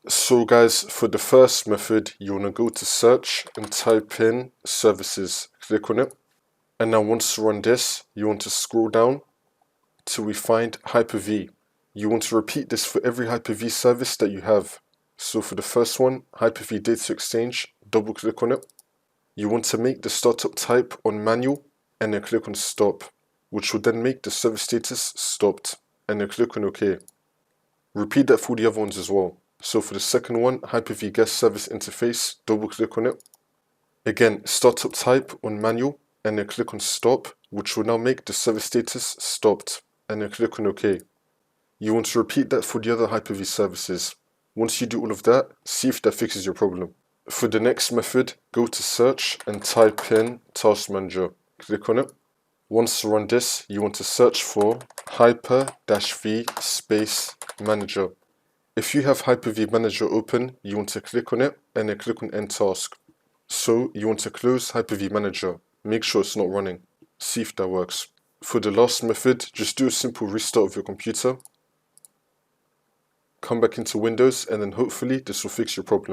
So guys, for the first method, you want to go to search and type in services. Click on it. And now once you run this, you want to scroll down till we find Hyper-V. You want to repeat this for every Hyper-V service that you have. So for the first one, Hyper-V Data Exchange, double click on it. You want to make the startup type on manual and then click on stop, which will then make the service status stopped, and then click on OK. Repeat that for the other ones as well. So for the second one, Hyper-V Guest Service Interface, double click on it. Again, startup type on manual and then click on stop, which will now make the service status stopped, and then click on OK. You want to repeat that for the other Hyper-V services. Once you do all of that, see if that fixes your problem. For the next method, go to search and type in Task Manager. Click on it. Once you run this, you want to search for Hyper-V space Manager. If you have Hyper-V Manager open, you want to click on it and then click on End Task. So you want to close Hyper-V Manager. Make sure it's not running. See if that works. For the last method, just do a simple restart of your computer. Come back into Windows and then hopefully this will fix your problem.